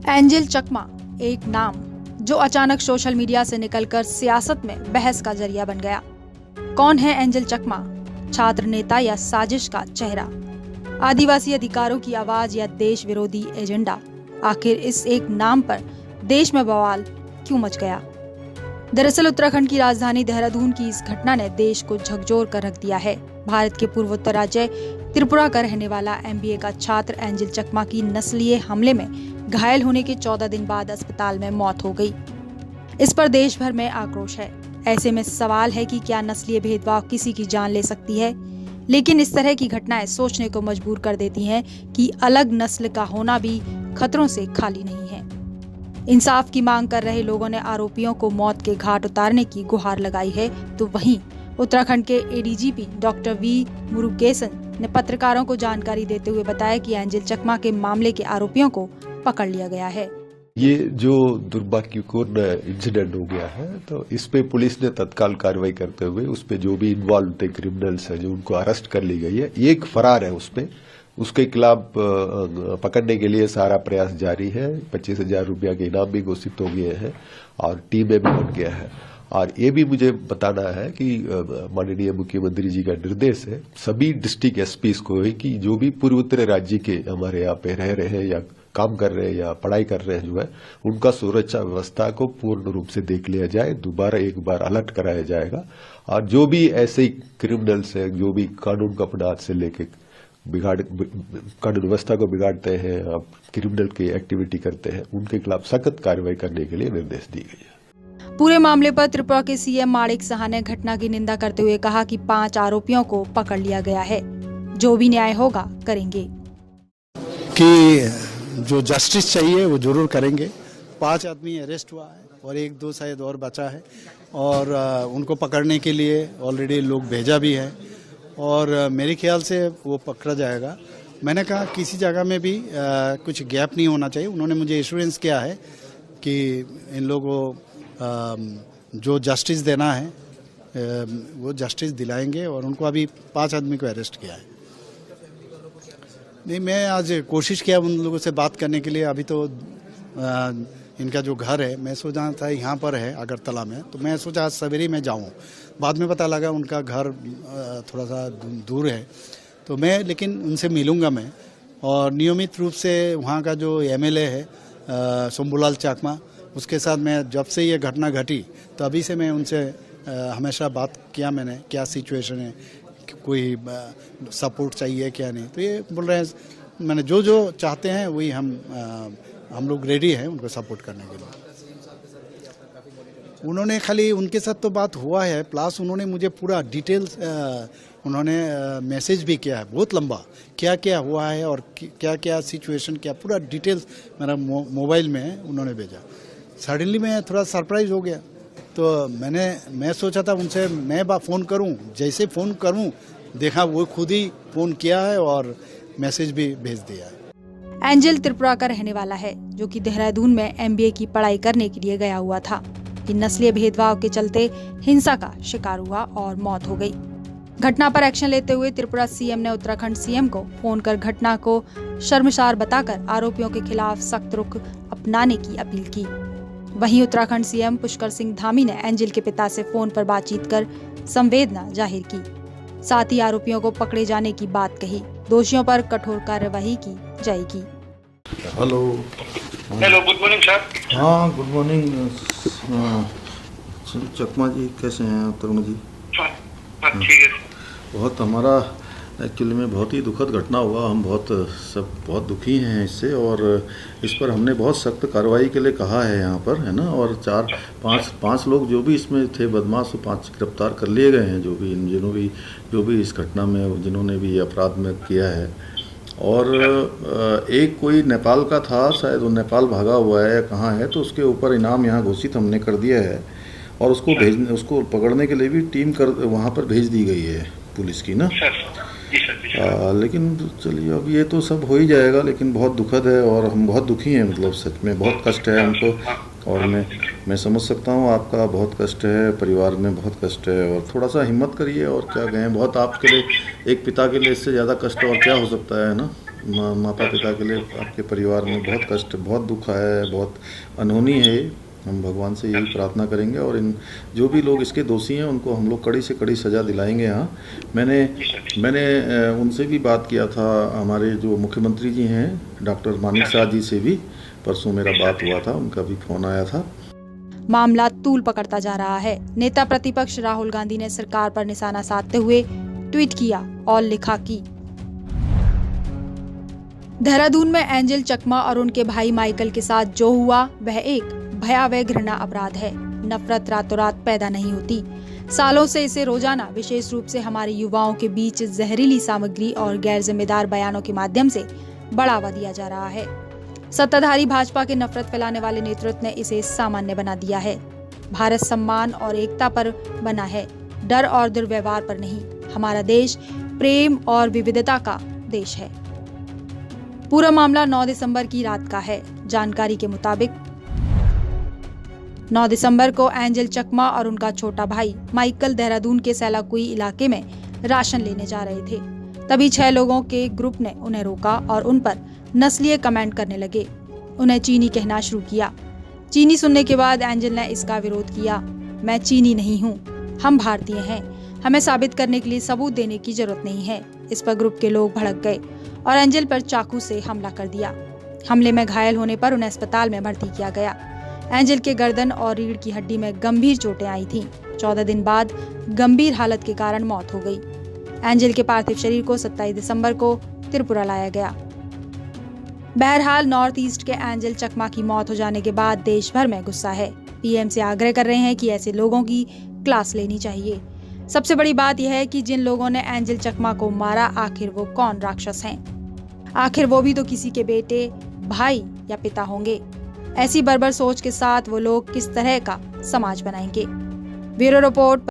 Angel चकमा एक नाम जो अचानक सोशल मीडिया से निकलकर सियासत में बहस का जरिया बन गया। कौन है एंजेल चकमा? छात्र नेता या साजिश का चेहरा? आदिवासी अधिकारों की आवाज या देश विरोधी एजेंडा? आखिर इस एक नाम पर देश में बवाल क्यों मच गया? दरअसल उत्तराखंड की राजधानी देहरादून की इस घटना ने देश को झकझोर कर रख दिया है। भारत के पूर्वोत्तर राज्य त्रिपुरा का रहने वाला MBA का छात्र एंजेल चकमा की नस्लीय हमले में घायल होने के 14 दिन बाद अस्पताल में मौत हो गई। इस पर देश भर में आक्रोश है। ऐसे में सवाल है कि क्या नस्लीय भेदभाव किसी की जान ले सकती है? लेकिन इस तरह की घटनाएं सोचने को मजबूर कर देती हैं कि अलग नस्ल का होना भी खतरों से खाली नहीं है। इंसाफ की मांग कर रहे लोगों ने आरोपियों को मौत के घाट उतारने की गुहार लगाई है, तो वहीं उत्तराखंड के ADGP डॉक्टर V मुरुगेसन ने पत्रकारों को जानकारी देते हुए बताया कि एंजेल चकमा के मामले के आरोपियों को पकड़ लिया गया है। ये जो दुर्भाग्यपूर्ण इंसिडेंट हो गया है, तो इस पे पुलिस ने तत्काल कार्रवाई करते हुए उस पे जो भी इन्वॉल्व थे क्रिमिनल्स है जो उनको अरेस्ट कर ली गई है। एक फरार है उसके खिलाफ पकड़ने के लिए सारा प्रयास जारी है। 25,000 रुपया के इनाम भी घोषित हो गए हैं और टीमें भी बन गया है। और ये भी मुझे बताना है कि माननीय मुख्यमंत्री जी का निर्देश है सभी डिस्ट्रिक्ट एसपीज को है कि जो भी पूर्वोत्तर राज्य के हमारे यहाँ पे रह रहे हैं या काम कर रहे हैं या पढ़ाई कर रहे हैं जो है उनका सुरक्षा व्यवस्था को पूर्ण रूप से देख लिया जाए। दोबारा एक बार अलर्ट कराया जाएगा और जो भी ऐसे क्रिमिनल्स है जो भी कानून को अपने हाथ से लेके कानून व्यवस्था को बिगाड़ते हैं, क्रिमिनल की एक्टिविटी करते हैं, उनके खिलाफ सख्त कार्रवाई करने के लिए निर्देश दी गई है। पूरे मामले पर त्रिपुरा के CM माणिक साहा ने घटना की निंदा करते हुए कहा कि 5 आरोपियों को पकड़ लिया गया है, जो भी न्याय होगा करेंगे। कि जो जस्टिस चाहिए वो जरूर करेंगे। 5 आदमी अरेस्ट हुआ है और 1-2 शायद और बचा है और उनको पकड़ने के लिए ऑलरेडी लोग भेजा भी है और मेरे ख्याल से वो पकड़ा जाएगा। मैंने कहा किसी जगह में भी कुछ गैप नहीं होना चाहिए। उन्होंने मुझे एश्योरेंस किया है कि इन लोगों को जो जस्टिस देना है वो जस्टिस दिलाएंगे और उनको अभी 5 आदमी को अरेस्ट किया है। नहीं, मैं आज कोशिश किया उन लोगों से बात करने के लिए। अभी तो इनका जो घर है मैं सोचा था यहाँ पर है अगरतला में, तो मैं सोचा आज सवेरे में जाऊँ। बाद में पता लगा उनका घर थोड़ा सा दूर है, तो मैं लेकिन उनसे मिलूँगा मैं। और नियमित रूप से वहाँ का जो MLA है शंभूलाल चकमा, उसके साथ मैं जब से ये घटना घटी तो अभी से मैं उनसे हमेशा बात किया मैंने, क्या सिचुएशन है, कोई सपोर्ट चाहिए क्या नहीं। तो ये बोल रहे हैं मैंने जो चाहते हैं वही हम लोग रेडी हैं उनको सपोर्ट करने के लिए। उन्होंने खाली उनके साथ तो बात हुआ है, प्लस उन्होंने मुझे पूरा डिटेल्स उन्होंने मैसेज भी किया है बहुत लंबा, क्या क्या हुआ है और क्या क्या सिचुएशन क्या पूरा डिटेल्स मेरा मोबाइल में उन्होंने भेजा। सडनली मैं थोड़ा सरप्राइज हो गया, तो मैं सोचा था उनसे मैं फ़ोन करूं। जैसे फ़ोन करूं देखा वो खुद ही फ़ोन किया है और मैसेज भी भेज दिया है। एंजेल त्रिपुरा का रहने वाला है जो कि देहरादून में MBA की पढ़ाई करने के लिए गया हुआ था कि नस्लीय भेदभाव के चलते हिंसा का शिकार हुआ और मौत हो गई। घटना पर एक्शन लेते हुए त्रिपुरा CM ने उत्तराखंड CM को फोन कर घटना को शर्मसार बताकर आरोपियों के खिलाफ सख्त रुख अपनाने की अपील की। वहीं उत्तराखंड CM पुष्कर सिंह धामी ने एंजेल के पिता से फोन पर बातचीत कर संवेदना जाहिर की, साथ ही आरोपियों को पकड़े जाने की बात कही। दोषियों पर कठोर कार्यवाही की जाएगी। Hello, good morning sir. हाँ गुड मॉर्निंग। चकमा जी कैसे हैं? तरुण जी ठीक है। बहुत हमारा एक्चुअली में बहुत ही दुखद घटना हुआ। हम बहुत दुखी हैं इससे और इस पर हमने बहुत सख्त कार्रवाई के लिए कहा है यहाँ पर, है ना। और 4-5 लोग जो भी इसमें थे बदमाश, 5 गिरफ्तार कर लिए गए हैं जो भी इस घटना में जिन्होंने भी अपराध में किया है। और एक कोई नेपाल का था, शायद वो नेपाल भागा हुआ है या कहाँ है, तो उसके ऊपर इनाम यहाँ घोषित हमने कर दिया है और उसको पकड़ने के लिए भी टीम वहाँ पर भेज दी गई है पुलिस की ना। लेकिन चलिए अब ये तो सब हो ही जाएगा, लेकिन बहुत दुखद है और हम बहुत दुखी हैं। मतलब सच में बहुत कष्ट है हमको और मैं समझ सकता हूँ आपका बहुत कष्ट है, परिवार में बहुत कष्ट है और थोड़ा सा हिम्मत करिए और क्या कहें। बहुत आपके लिए, एक पिता के लिए इससे ज़्यादा कष्ट और क्या हो सकता है ना। माता पिता के लिए, आपके परिवार में बहुत कष्ट, बहुत दुख आया है, बहुत अनहोनी है। हम भगवान से यही प्रार्थना करेंगे और इन जो भी लोग इसके दोषी हैं उनको हम लोग कड़ी से कड़ी सज़ा दिलाएंगे। यहाँ मैंने उनसे भी बात किया था, हमारे जो मुख्यमंत्री जी हैं डॉक्टर मानिक शाह जी से भी परसों मेरा बात हुआ था, उनका भी फ़ोन आया था। मामला तूल पकड़ता जा रहा है। नेता प्रतिपक्ष राहुल गांधी ने सरकार पर निशाना साधते हुए ट्वीट किया और लिखा कि देहरादून में एंजल चकमा और उनके भाई माइकल के साथ जो हुआ वह एक भयावह घृणा अपराध है। नफरत रातों रात पैदा नहीं होती। सालों से इसे रोजाना विशेष रूप से हमारे युवाओं के बीच जहरीली सामग्री और गैर जिम्मेदार बयानों के माध्यम से बढ़ावा दिया जा रहा है। सत्ताधारी भाजपा के नफरत फैलाने वाले नेतृत्व ने इसे सामान्य बना दिया है। भारत सम्मान और एकता पर बना है, डर और दुर्व्यवहार पर नहीं। हमारा देश प्रेम और विविधता का देश है। पूरा मामला 9 दिसंबर की रात का है। जानकारी के मुताबिक 9 दिसंबर को एंजल चकमा और उनका छोटा भाई माइकल देहरादून के सैलाकुई इलाके में राशन लेने जा रहे थे। तभी 6 लोगों के ग्रुप ने उन्हें रोका और उन पर नस्लीय कमेंट करने लगे। उन्हें चीनी कहना शुरू किया। चीनी सुनने के बाद एंजल ने इसका विरोध किया। मैं चीनी नहीं हूँ, हम भारतीय हैं। हमें साबित करने के लिए सबूत देने की जरूरत नहीं है। इस पर ग्रुप के लोग भड़क गए और एंजल पर चाकू से हमला कर दिया। हमले में घायल होने पर उन्हें अस्पताल में भर्ती किया गया। एंजल के गर्दन और रीढ़ की हड्डी में गंभीर चोटें आई थीं। 14 दिन बाद गंभीर हालत के कारण मौत हो गई। एंजल के पार्थिव शरीर को 27 दिसंबर को त्रिपुरा लाया गया। बहरहाल नॉर्थ ईस्ट के एंजल चकमा की मौत हो जाने के बाद देश भर में गुस्सा है। पीएम से आग्रह कर रहे हैं कि ऐसे लोगों की क्लास लेनी चाहिए। सबसे बड़ी बात यह है कि जिन लोगों ने एंजल चकमा को मारा, आखिर वो कौन राक्षस हैं? आखिर वो भी तो किसी के बेटे, भाई या पिता होंगे। ऐसी बर्बर सोच के साथ वो लोग किस तरह का समाज बनाएंगे? Bureau report.